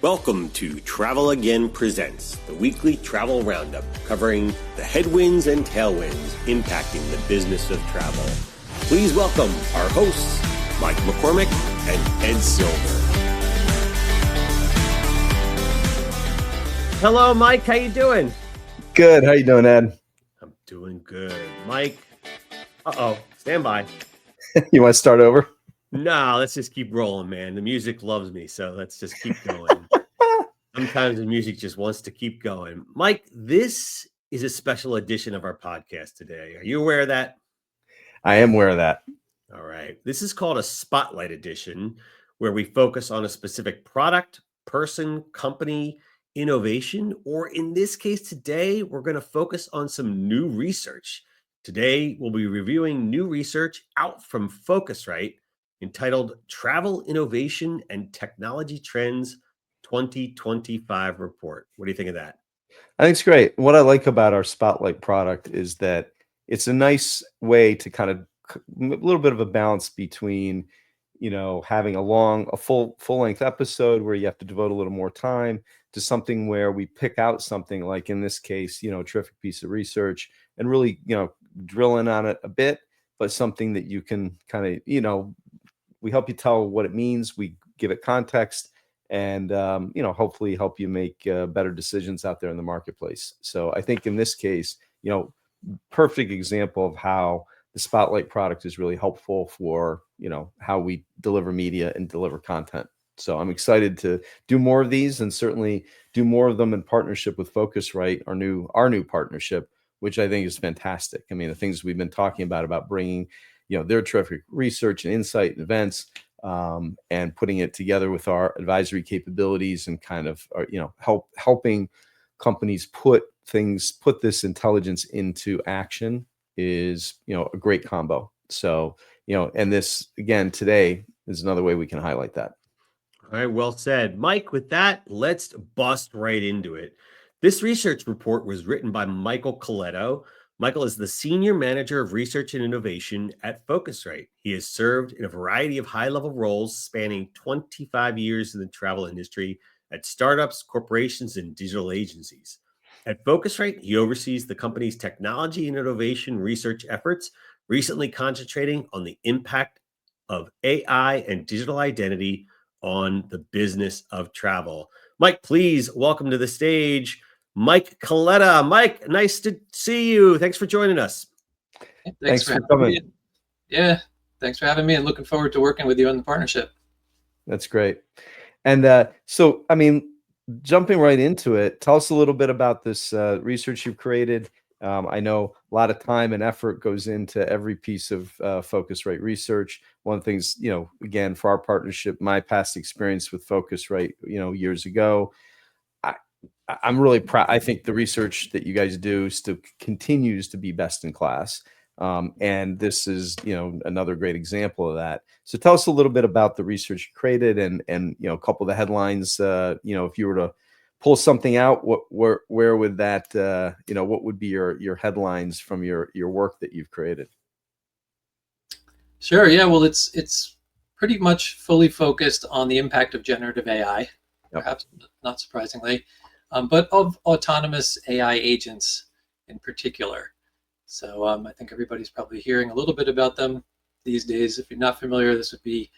Welcome to Travel Again Presents, the weekly travel roundup covering the headwinds and tailwinds impacting the business of travel. Please welcome our hosts, Mike McCormick and Ed Silver. Hello, Mike. How you doing? Good. How you doing, Ed? I'm doing good. Mike. Stand by. You want to start over? No, let's just keep rolling, man. The music loves me, so let's just keep going. Sometimes the music just wants to keep going. Mike, this is a special edition of our podcast today. Are you aware of that? I am aware of that. All right. This is called a Spotlight Edition, where we focus on a specific product, person, company, innovation, or in this case today, we're going to focus on some new research. Today, we'll be reviewing new research out from Phocuswright entitled Travel Innovation and Technology Trends 2025 Report. What do you think of that? I think it's great. What I like about our Spotlight product is that it's a nice way to kind of a little bit of a balance between, having a full length episode where you have to devote a little more time to something where we pick out something like in this case, a terrific piece of research and really, drill in on it a bit, but something that you can kind of, we help you tell what it means. We give it context and, hopefully help you make better decisions out there in the marketplace. So I think in this case, perfect example of how the Spotlight product is really helpful for, how we deliver media and deliver content. So I'm excited to do more of these and certainly do more of them in partnership with Phocuswright, our new partnership, which I think is fantastic. I mean, the things we've been talking about bringing, their terrific research and insight and events, and putting it together with our advisory capabilities and kind of, helping companies put this intelligence into action is, a great combo. So, and this again today is another way we can highlight that. All right, well said. Mike, with that, let's bust right into it. This research report was written by Michael Coletta. Michael is the Senior Manager of Research and Innovation at Phocuswright. He has served in a variety of high-level roles spanning 25 years in the travel industry at startups, corporations, and digital agencies. At Phocuswright, he oversees the company's technology and innovation research efforts, recently concentrating on the impact of AI and digital identity on the business of travel. Mike, please welcome to the stage Mike Coletta. Mike, nice to see you. Thanks for joining us. Thanks for coming. Yeah, thanks for having me and looking forward to working with you on the partnership. That's great. And so, I mean, jumping right into it, tell us a little bit about this research you've created. I know a lot of time and effort goes into every piece of Phocuswright research. One of the things, again, for our partnership, my past experience with Phocuswright, years ago, I'm really proud. I think the research that you guys do still continues to be best in class. And this is, another great example of that. So tell us a little bit about the research you created and a couple of the headlines, if you were to pull something out, where would that, what would be your headlines from your work that you've created? Sure. Yeah. Well, it's pretty much fully focused on the impact of generative AI, perhaps not surprisingly, but of autonomous AI agents in particular. So I think everybody's probably hearing a little bit about them these days. If you're not familiar, this would be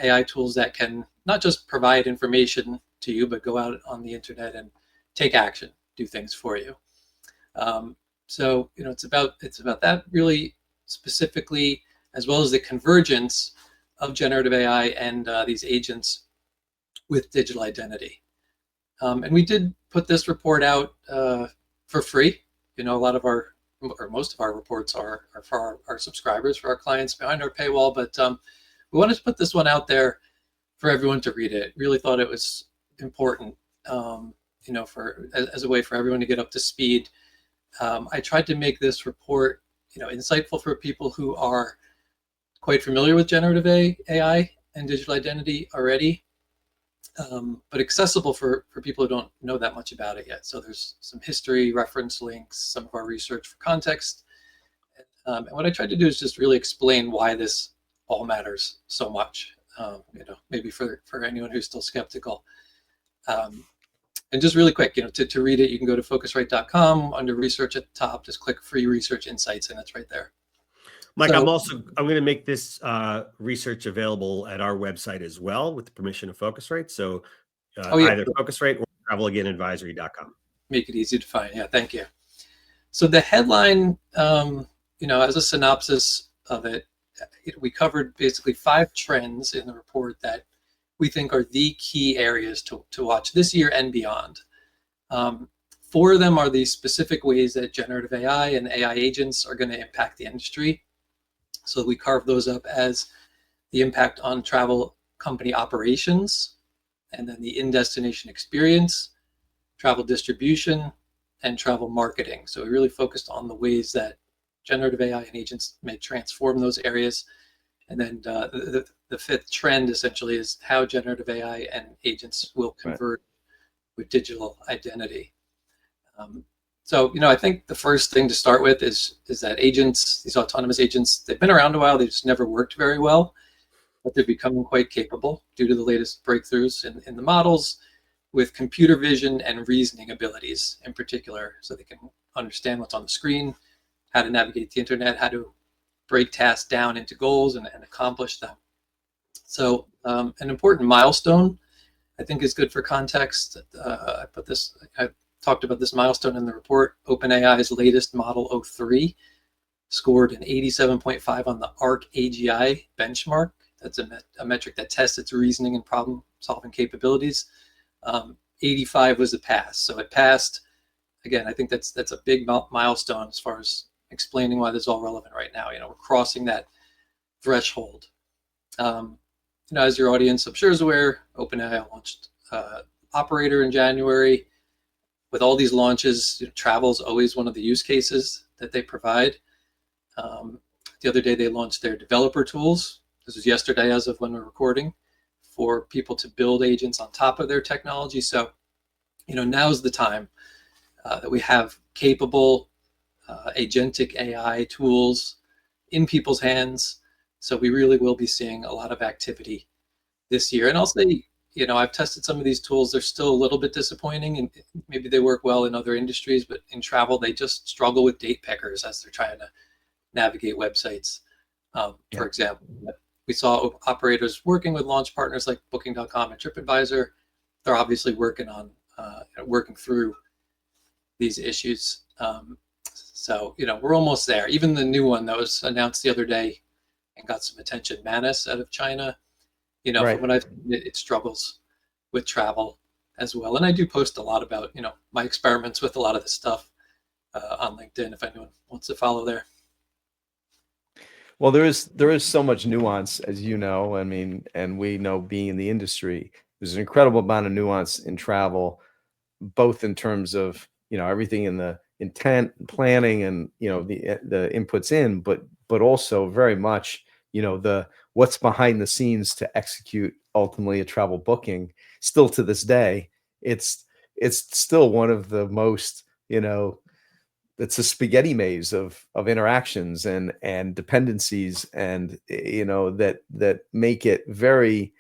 AI tools that can not just provide information to you, but go out on the internet and take action, do things for you. So it's about that really specifically, as well as the convergence of generative AI and these agents with digital identity. And we did put this report out for free. A lot of most of our reports are for our subscribers, for our clients behind our paywall, but we wanted to put this one out there for everyone to read it. Really thought it was important, as a way for everyone to get up to speed. I tried to make this report, insightful for people who are quite familiar with generative AI and digital identity already, but accessible for people who don't know that much about it yet. So there's some history, reference links, some of our research for context. And what I tried to do is just really explain why this all matters so much, maybe for anyone who's still skeptical. And just really quick, to read it, you can go to Phocuswright.com under research at the top, just click free research insights, and it's right there. Mike, So- I'm going to make this research available at our website as well with the permission of Phocuswright. So either Phocuswright or travelagainadvisory.com. Make it easy to find. Yeah, thank you. So the headline, as a synopsis of it, we covered basically 5 trends in the report that we think are the key areas to watch this year and beyond. 4 of them are the specific ways that generative AI and AI agents are going to impact the industry. So we carve those up as the impact on travel company operations, and then the in-destination experience, travel distribution, and travel marketing. So we really focused on the ways that generative AI and agents may transform those areas. And then the 5th trend essentially is how generative AI and agents will convert with digital identity. So I think the first thing to start with is that agents, these autonomous agents, they've been around a while. They just never worked very well, but they're becoming quite capable due to the latest breakthroughs in the models, with computer vision and reasoning abilities in particular, so they can understand what's on the screen, how to navigate the internet, how to break tasks down into goals and accomplish them. So an important milestone, I think, is good for context. I talked about this milestone in the report. OpenAI's latest Model 03 scored an 87.5 on the ARC-AGI benchmark. That's a metric that tests its reasoning and problem-solving capabilities. 85 was a pass. So it passed. Again, I think that's a big milestone as far as explaining why this is all relevant right now. We're crossing that threshold. As your audience, I'm sure, is aware, OpenAI launched Operator in January. With all these launches, travel is always one of the use cases that they provide. The other day, they launched their developer tools. This was yesterday, as of when we're recording, for people to build agents on top of their technology. So, now's the time that we have capable agentic AI tools in people's hands. So we really will be seeing a lot of activity this year. And I'll say, I've tested some of these tools. They're still a little bit disappointing, and maybe they work well in other industries, but in travel, they just struggle with date pickers as they're trying to navigate websites, for example. We saw operators working with launch partners like Booking.com and TripAdvisor. They're obviously working through these issues. So, we're almost there. Even the new one that was announced the other day and got some attention, Manus out of China, from what I've seen, it struggles with travel as well. And I do post a lot about, my experiments with a lot of this stuff on LinkedIn, if anyone wants to follow there. Well, there is so much nuance, as you know. I mean, and we know, being in the industry, there's an incredible amount of nuance in travel, both in terms of everything in the intent and planning and the inputs in, but also very much the what's behind the scenes to execute ultimately a travel booking. Still to this day, it's still one of the most it's a spaghetti maze of interactions and dependencies, and that make it very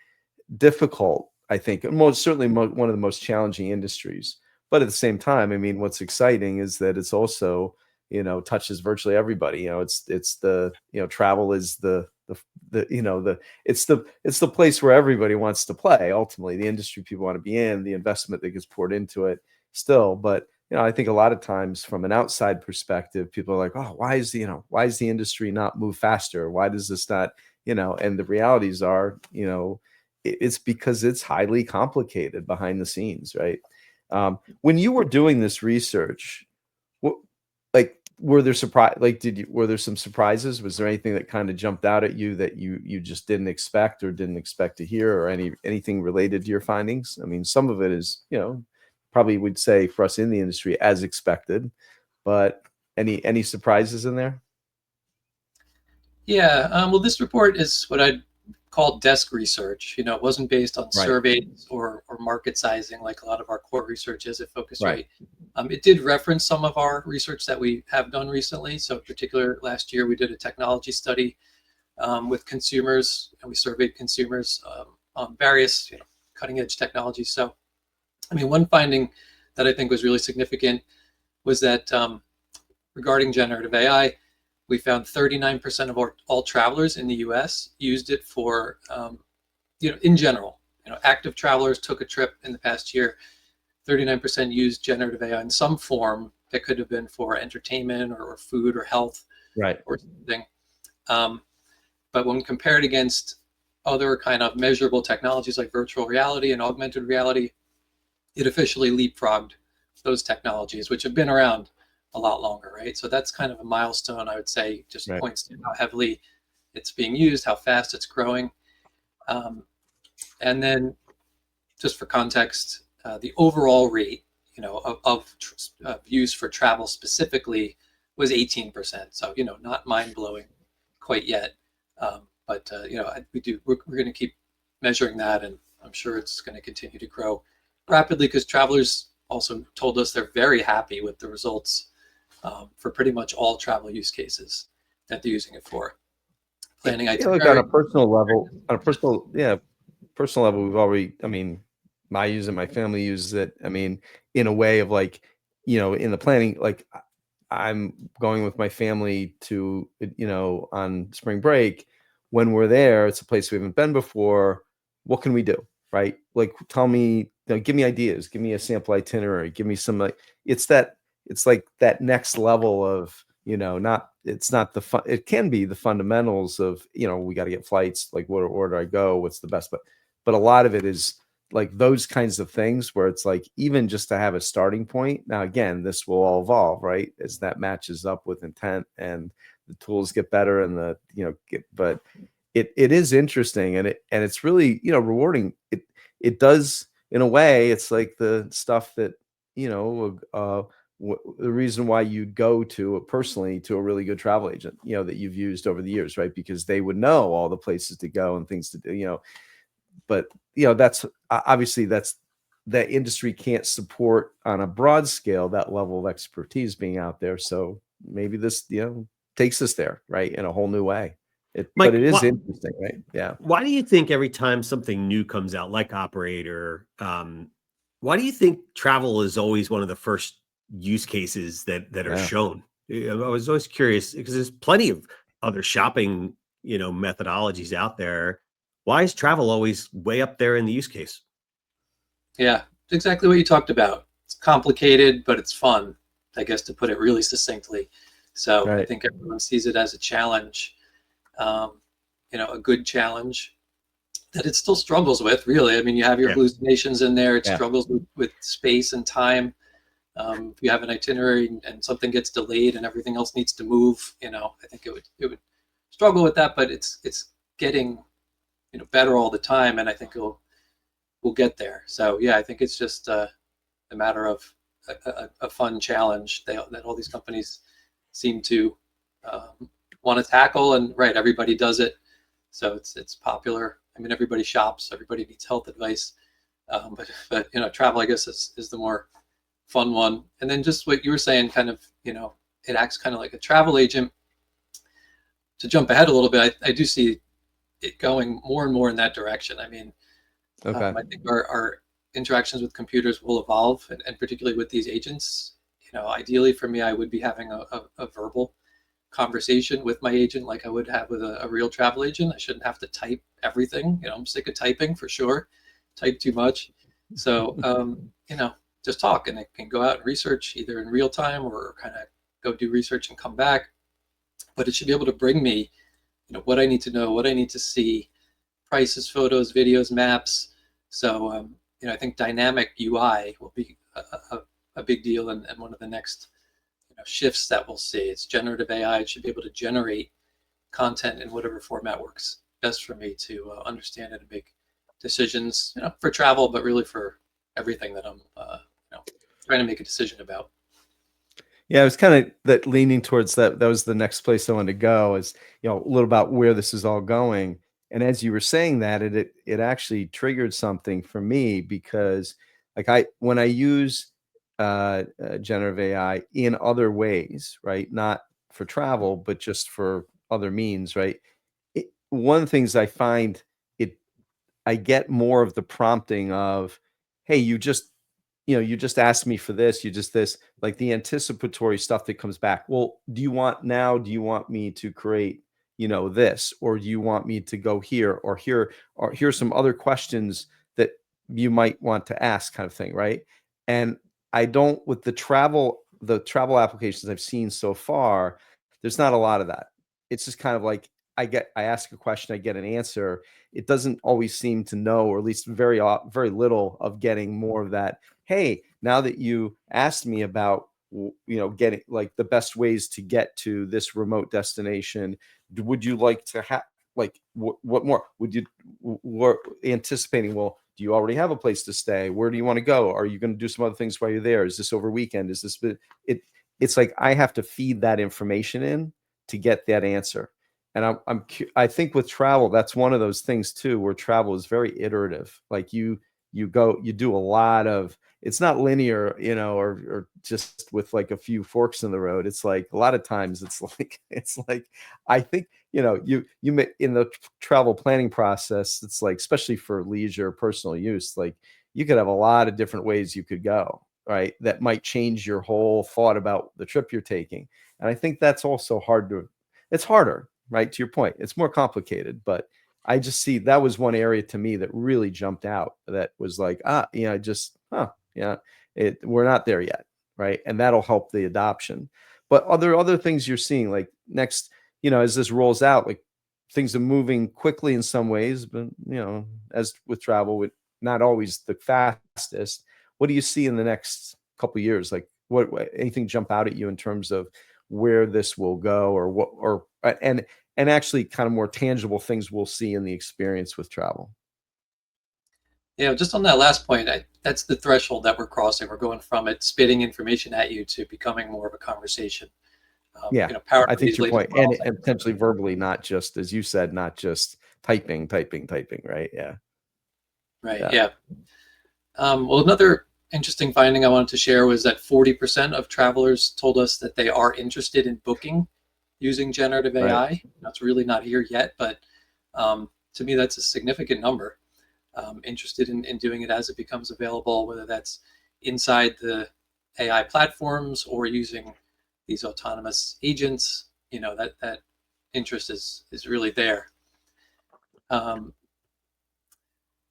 difficult, I think, and most certainly one of the most challenging industries. But at the same time, I mean, what's exciting is that it's also touches virtually everybody. It's the travel is it's the place where everybody wants to play. Ultimately, the industry people want to be in, the investment that gets poured into it still. But I think a lot of times from an outside perspective, people are like, oh, why is the industry not move faster? Why does this not, and the realities are, it's because it's highly complicated behind the scenes, right? When you were doing this research, were there some surprises? Was there anything that kind of jumped out at you that you just didn't expect or didn't expect to hear, or anything related to your findings? I mean, some of it is, probably would say for us in the industry as expected, but any surprises in there? Yeah, well, this report is what I'd call desk research. It wasn't based on surveys or market sizing like a lot of our core research is at Phocuswright. It did reference some of our research that we have done recently. So in particular, last year we did a technology study with consumers, and we surveyed consumers on various cutting edge technologies. So I mean, one finding that I think was really significant was that regarding generative AI, we found 39% of all travelers in the US used it for, in general, active travelers took a trip in the past year, 39% used generative AI in some form that could have been for entertainment or food or health Right. or something. But when compared against other kind of measurable technologies like virtual reality and augmented reality, it officially leapfrogged those technologies, which have been around a lot longer, right? So that's kind of a milestone, I would say, just Right. points to how heavily it's being used, how fast it's growing. And then just for context, the overall rate, of use for travel specifically was 18%. So, not mind blowing quite yet. But we're going to keep measuring that, and I'm sure it's going to continue to grow rapidly because travelers also told us they're very happy with the results for pretty much all travel use cases that they're using it for. Planning Look, on a personal level, personal level, we've already, I mean, I use it, my family uses it. I mean, in a way of like, in the planning, like I'm going with my family to, on spring break. When we're there, it's a place we haven't been before. What can we do? Right? Like, tell me, give me ideas, give me a sample itinerary, give me some, like, it's like that next level of, it's not the fun. It can be the fundamentals of, we got to get flights, like what order I go, what's the best, but a lot of it is like those kinds of things where it's like, even just to have a starting point. Now, again, this will all evolve, right? As that matches up with intent and the tools get better and but it is interesting, and it's really, rewarding. It does, in a way, it's like the stuff that, the reason why you'd go to personally to a really good travel agent, that you've used over the years, right? Because they would know all the places to go and things to do, but that's obviously that industry can't support on a broad scale that level of expertise being out there. So maybe this, takes us there, right, in a whole new way. Mike, But it is interesting, right? Yeah. why do you think every time something new comes out, like Operator, why do you think travel is always one of the first use cases that are Yeah. shown? I was always curious because there's plenty of other shopping, methodologies out there. Why is travel always way up there in the use case? Yeah, it's exactly what you talked about. It's complicated, but it's fun, I guess, to put it really succinctly. So I Right. think everyone sees it as a challenge, a good challenge that it still struggles with, really. I mean, you have your Yeah. hallucinations in there. It Yeah. struggles with space and time. If you have an itinerary and something gets delayed and everything else needs to move, I think it would struggle with that. But it's getting better all the time, and I think we'll get there. So yeah, I think it's just a matter of a fun challenge that all these companies seem to want to tackle. And right, everybody does it, so it's popular. I mean, everybody shops, everybody needs health advice, but travel, I guess, is the more fun one. And then just what you were saying, kind of, it acts kind of like a travel agent. To jump ahead a little bit, I do see it going more and more in that direction. I mean, Okay. I think our interactions with computers will evolve, and particularly with these agents. Ideally for me, I would be having a verbal conversation with my agent like I would have with a real travel agent. I shouldn't have to type everything. I'm sick of typing for sure. Type too much. So, just talk, and I can go out and research either in real time or kind of go do research and come back. But it should be able to bring me, what I need to know, what I need to see, prices, photos, videos, maps. So, I think dynamic UI will be a big deal, and one of the next shifts that we'll see. It's generative AI. It should be able to generate content in whatever format works best for me to understand it and make decisions, for travel, but really for everything that I'm trying to make a decision about. Yeah, I was kind of that leaning towards that. That was the next place I wanted to go, is, a little about where this is all going. And as you were saying that, it actually triggered something for me, because like when I use generative AI in other ways, right? Not for travel, but just for other means, right? One of the things I find, I get more of the prompting of, hey, you just you just asked me for this, you just this, like the anticipatory stuff that comes back. Well, do you want me to create, this, or do you want me to go here or here, or here's some other questions that you might want to ask, kind of thing, right? And I don't, with the travel applications I've seen so far, there's not a lot of that. It's just kind of like I ask a question, I get an answer. It doesn't always seem to know, or at least very little of getting more of that. Hey, now that you asked me about, getting like the best ways to get to this remote destination, would you like to have, like, what more would you, we're anticipating? Well, do you already have a place to stay? Where do you want to go? Are you going to do some other things while you're there? Is this over weekend? Is this it? It's like I have to feed that information in to get that answer. And I think with travel, that's one of those things too, where travel is very iterative. Like you do a lot of, it's not linear, or just with like a few forks in the road. It's like a lot of times it's like I think, you may, in the travel planning process, it's like, especially for leisure, personal use, like you could have a lot of different ways you could go, right? That might change your whole thought about the trip you're taking. And I think that's also it's harder, right? To your point, it's more complicated, but I just see that was one area to me that really jumped out. That was like, we're not there yet, right? And that'll help the adoption. But other things you're seeing, like next, as this rolls out, like things are moving quickly in some ways, but as with travel, with not always the fastest. What do you see in the next couple of years? Like, what anything jump out at you in terms of where this will go, or what, and actually kind of more tangible things we'll see in the experience with travel? Yeah, just on that last point, that's the threshold that we're crossing. We're going from it spitting information at you to becoming more of a conversation. Yeah, Powered I by think these to your latest point, models. and potentially verbally, not just, as you said, not just typing, right? Yeah. Right. Yeah. Yeah. Well, another interesting finding I wanted to share was that 40% of travelers told us that they are interested in booking using generative Right. AI. That's really not here yet, but to me, that's a significant number. Interested in doing it as it becomes available, whether that's inside the AI platforms or using these autonomous agents. That interest is really there. So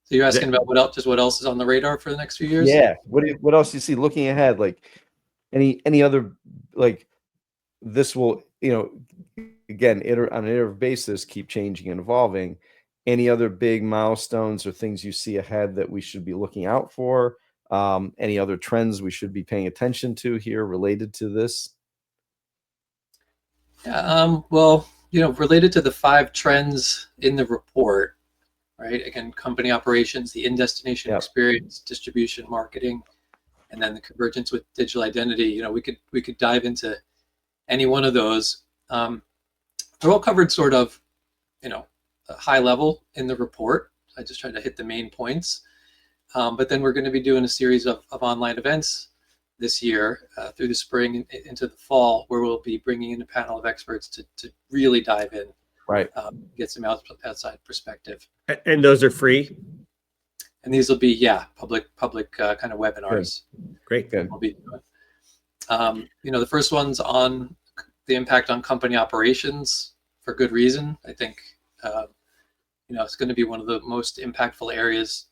you're asking about what else is on the radar for the next few years? Yeah. What else do you see looking ahead? Like any other, like, this will, again, on an iterative basis, keep changing and evolving. Any other big milestones or things you see ahead that we should be looking out for? Any other trends we should be paying attention to here related to this? Yeah, well, related to the 5 trends in the report, right? Again, company operations, the in-destination Yep. experience, distribution, marketing, and then the convergence with digital identity. We could dive into any one of those. They're all covered sort of, a high level in the report. I just tried to hit the main points. But then we're going to be doing a series of online events this year through the spring into the fall, where we'll be bringing in a panel of experts to really dive in, Right. get some outside perspective. And those are free. And these will be, public kind of webinars. Great. Good. We'll be doing. The first one's on the impact on company operations, for good reason. I think, it's going to be one of the most impactful areas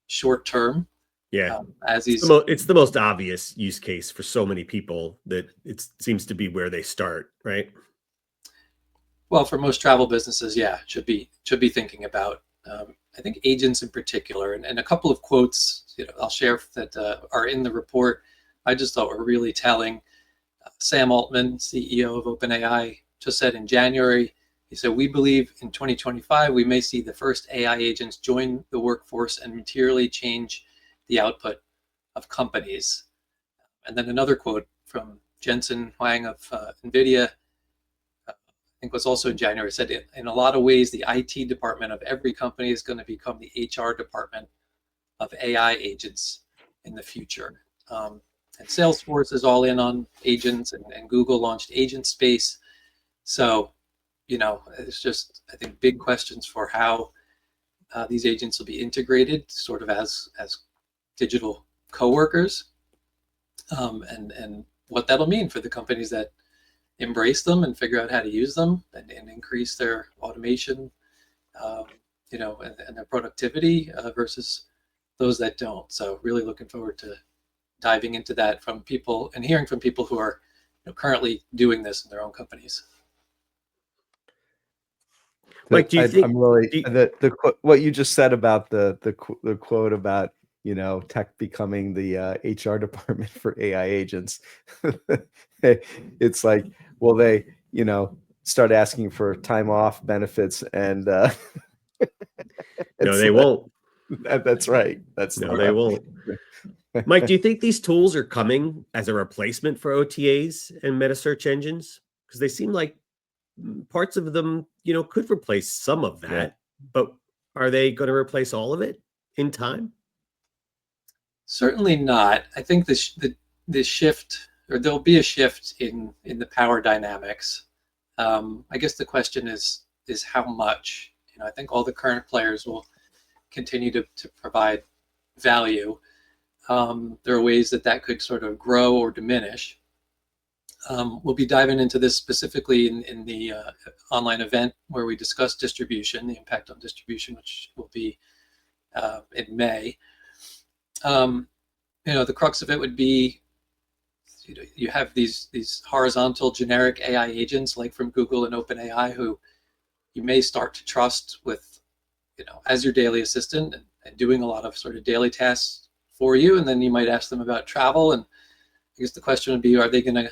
short term. Yeah. As these, it's the most obvious use case for so many people that it seems to be where they start, right? Well, for most travel businesses, should be thinking about. I think agents in particular, and a couple of quotes I'll share that are in the report, I just thought were really telling. Sam Altman, CEO of OpenAI, just said in January, he said, "We believe in 2025 we may see the first AI agents join the workforce and materially change the output of companies." And then another quote from Jensen Huang of NVIDIA, I think was also in January, said, "In a lot of ways, the IT department of every company is going to become the HR department of AI agents in the future." And Salesforce is all in on agents, and Google launched Agent Space. So, it's just, I think, big questions for how these agents will be integrated, sort of as digital coworkers, and what that'll mean for the companies that embrace them and figure out how to use them and increase their automation, and their productivity versus those that don't. So really looking forward to diving into that from people and hearing from people who are currently doing this in their own companies. Mike, do you think I'm really what you just said about the quote about tech becoming the HR department for AI agents? It's like, will they start asking for time off benefits and no, they won't. That's right. No, they won't. Mike, do you think these tools are coming as a replacement for OTAs and meta search engines? Because they seem like parts of them, could replace some of that, but are they going to replace all of it in time? Certainly not. I think the shift, or there'll be a shift in the power dynamics. I guess the question is how much. I think all the current players will continue to provide value. There are ways that could sort of grow or diminish. We'll be diving into this specifically in the online event where we discuss distribution, the impact on distribution, which will be in May. The crux of it would be, you have these horizontal generic AI agents like from Google and OpenAI who you may start to trust with, as your daily assistant and doing a lot of sort of daily tasks for you. And then you might ask them about travel. And I guess the question would be, are they going to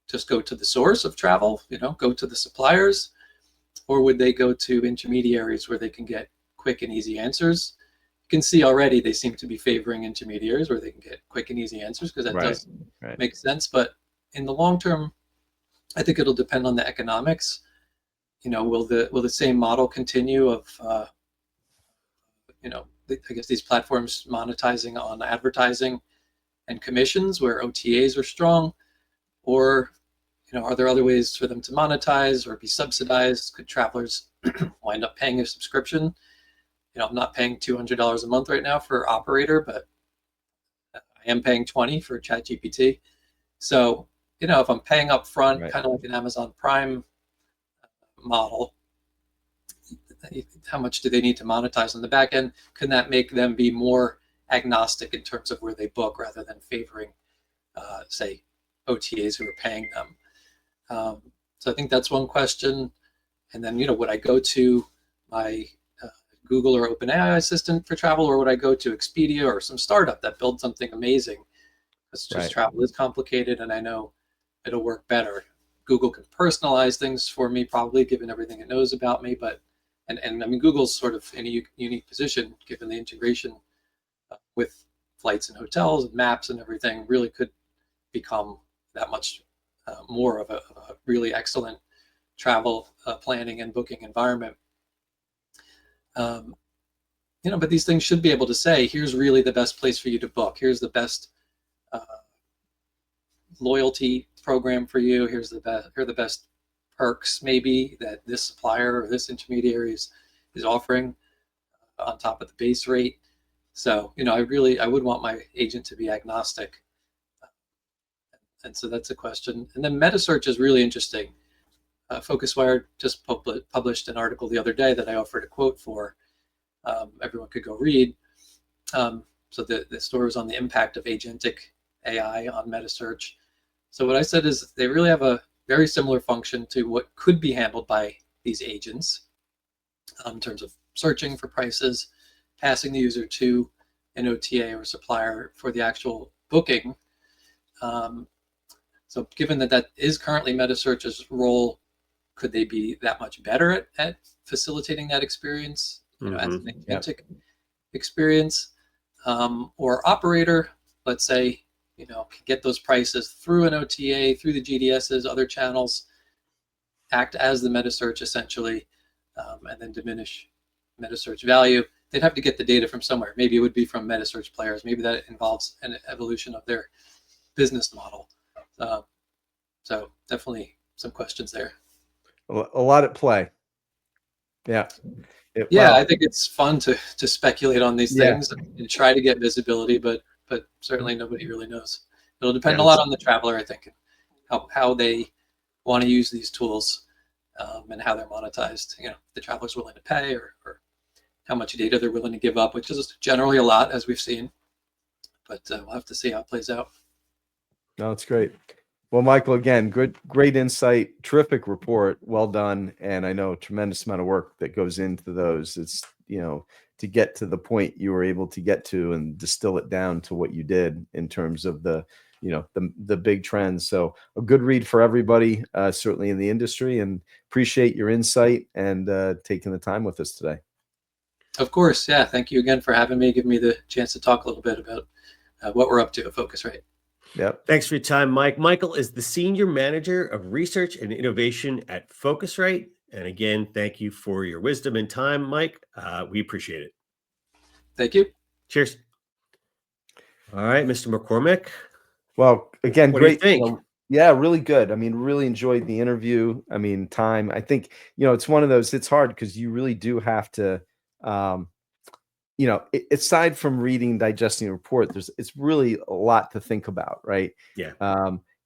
just go to the source of travel, go to the suppliers, or would they go to intermediaries where they can get quick and easy answers? You can see already they seem to be favoring intermediaries where they can get quick and easy answers, because that does make sense. But in the long term, I think it'll depend on the economics. Will the same model continue of I guess these platforms monetizing on advertising and commissions where OTAs are strong, or are there other ways for them to monetize or be subsidized? Could travelers wind up paying a subscription? I'm not paying $200 a month right now for Operator, but I am paying $20 for ChatGPT. So, if I'm paying up front, kind of like an Amazon Prime model, how much do they need to monetize on the back end? Can that make them be more agnostic in terms of where they book rather than favoring, say, OTAs who are paying them? So I think that's one question. And then, would I go to my Google or OpenAI assistant for travel, or would I go to Expedia or some startup that builds something amazing? Because just travel is complicated, and I know it'll work better. Google can personalize things for me, probably, given everything it knows about me. But and I mean, Google's sort of in a unique position, given the integration with flights and hotels and maps and everything, really could become that much more of a really excellent travel planning and booking environment. But these things should be able to say, here's really the best place for you to book. Here's the best loyalty program for you. Here are the best perks maybe that this supplier or this intermediary is offering on top of the base rate. So, I would want my agent to be agnostic. And so that's a question. And then meta search is really interesting. Phocuswright just published an article the other day that I offered a quote for. Everyone could go read. So the story was on the impact of agentic AI on meta search. So what I said is they really have a very similar function to what could be handled by these agents in terms of searching for prices, passing the user to an OTA or supplier for the actual booking. So given that is currently meta search's role, could they be that much better at facilitating that experience, as an agentic experience? Or Operator, let's say, can get those prices through an OTA, through the GDSs, other channels, act as the meta search essentially, and then diminish meta search value. They'd have to get the data from somewhere. Maybe it would be from meta search players. Maybe that involves an evolution of their business model. So definitely some questions there. A lot at play. Yeah. I think it's fun to speculate on these things and try to get visibility, but but certainly nobody really knows. It'll depend a lot on the traveler, I think, how they want to use these tools, and how they're monetized. The traveler's willing to pay, or how much data they're willing to give up, which is generally a lot, as we've seen. But we'll have to see how it plays out. No, it's great. Well, Michael, again, great insight, terrific report, well done, and I know a tremendous amount of work that goes into those. It's to get to the point you were able to get to and distill it down to what you did in terms of the big trends. So a good read for everybody, certainly in the industry, and appreciate your insight and taking the time with us today. Of course, yeah. Thank you again for having me, giving me the chance to talk a little bit about what we're up to at Phocuswright. Yep. Thanks for your time, Mike. Michael is the Senior Manager of Research and Innovation at Phocuswright. And again, thank you for your wisdom and time, Mike. We appreciate it. Thank you. Cheers. All right, Mr. McCormick. Well, again, What great. do you think? Yeah, really good. I mean, really enjoyed the interview. I mean, time. I think, it's one of those, it's hard because you really do have to, aside from reading, digesting a report, it's really a lot to think about, right? Yeah.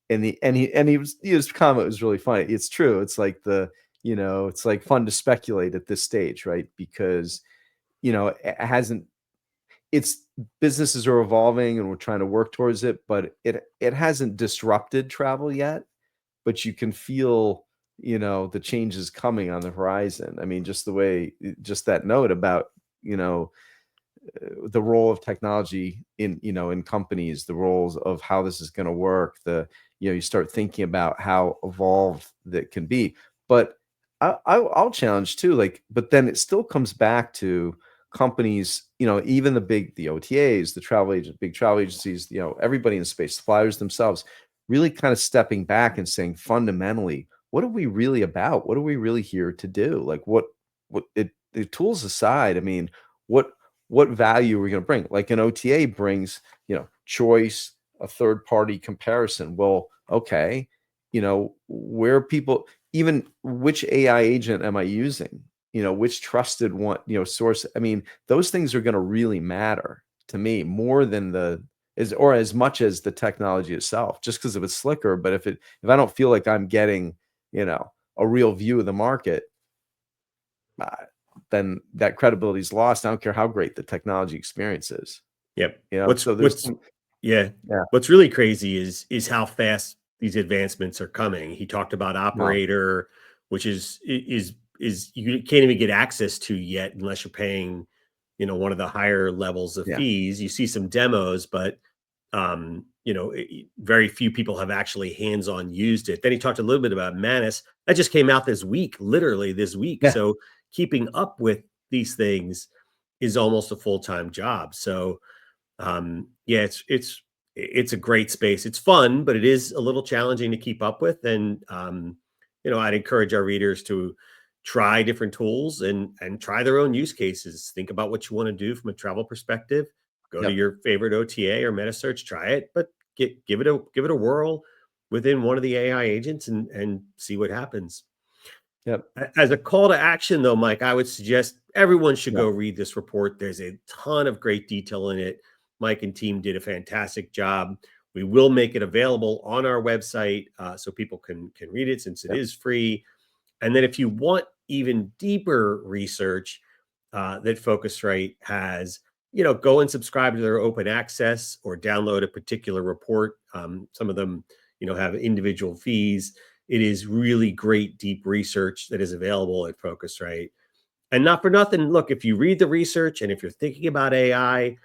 His comment was really funny. It's true. It's like it's like fun to speculate at this stage, right? Because, businesses are evolving and we're trying to work towards it, but it hasn't disrupted travel yet, but you can feel, the changes coming on the horizon. I mean, just that note about, the role of technology in companies, the roles of how this is going to work, you start thinking about how evolved that can be. But I'll challenge too, but then it still comes back to companies, even the OTAs, the big travel agencies, everybody in space, flyers themselves, really kind of stepping back and saying, fundamentally, what are we really about? What are we really here to do? The tools aside, I mean, what value are we going to bring? Like an OTA brings, choice, a third party comparison. Well, okay, where people, even which AI agent am I using? Which trusted one, source. I mean, those things are going to really matter to me more than as much as the technology itself, just because if it's slicker. But if I don't feel like I'm getting, a real view of the market, then that credibility is lost. I don't care how great the technology experience is. Yep. So what's really crazy is how fast these advancements are coming. He talked about operator, which is you can't even get access to yet unless you're paying, one of the higher levels of fees. You see some demos, but very few people have actually hands-on used it. Then he talked a little bit about Manus. That just came out this week, literally this week. Yeah. So keeping up with these things is almost a full-time job. So it's a great space. It's fun, but it is a little challenging to keep up with. And I'd encourage our readers to try different tools and try their own use cases. Think about what you want to do from a travel perspective. Go to your favorite OTA or meta search, try it, but give it a whirl within one of the AI agents and see what happens. Yep. As a call to action, though, Mike, I would suggest everyone should go read this report. There's a ton of great detail in it. Mike and team did a fantastic job. We will make it available on our website so people can read it, since it is free. And then if you want even deeper research that Phocuswright has, go and subscribe to their open access or download a particular report. Some of them, have individual fees. It is really great, deep research that is available at Phocuswright. And not for nothing, look, if you read the research and if you're thinking about AI,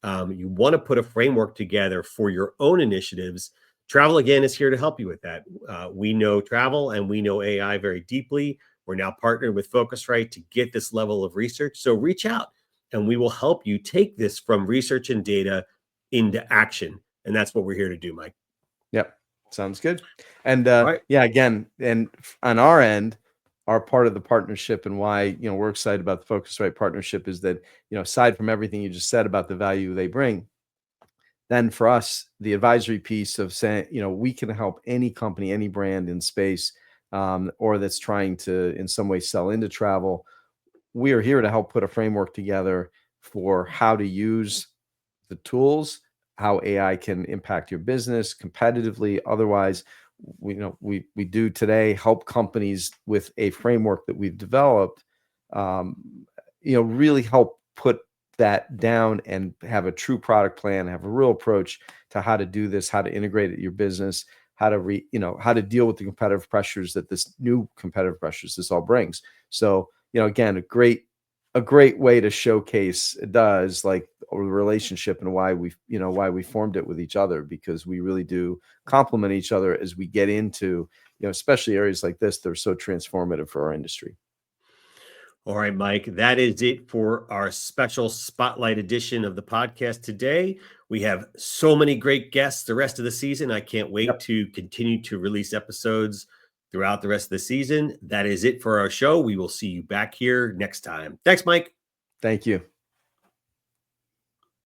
you want to put a framework together for your own initiatives, Travel Again is here to help you with that. We know travel and we know AI very deeply. We're now partnered with Phocuswright to get this level of research. So reach out and we will help you take this from research and data into action. And that's what we're here to do, Mike. Yep. Sounds good. And right. Again, and on our end, our part of the partnership and why, we're excited about the Phocuswright partnership is that, aside from everything you just said about the value they bring, then for us, the advisory piece of saying, we can help any company, any brand in space, or that's trying to in some way sell into travel. We are here to help put a framework together for how to use the tools how AI can impact your business competitively. Otherwise, we do today help companies with a framework that we've developed, really help put that down and have a true product plan, have a real approach to how to do this, how to integrate it in your business, how to deal with the competitive pressures that this all brings. So, again, a great way to showcase it does, like, a relationship and why we formed it with each other, because we really do complement each other as we get into, especially areas like this that are so transformative for our industry. All right, Mike, that is it for our special spotlight edition of the podcast today. We have so many great guests the rest of the season. I can't wait to continue to release episodes throughout the rest of the season. That is it for our show. We will see you back here next time. Thanks, Mike. Thank you.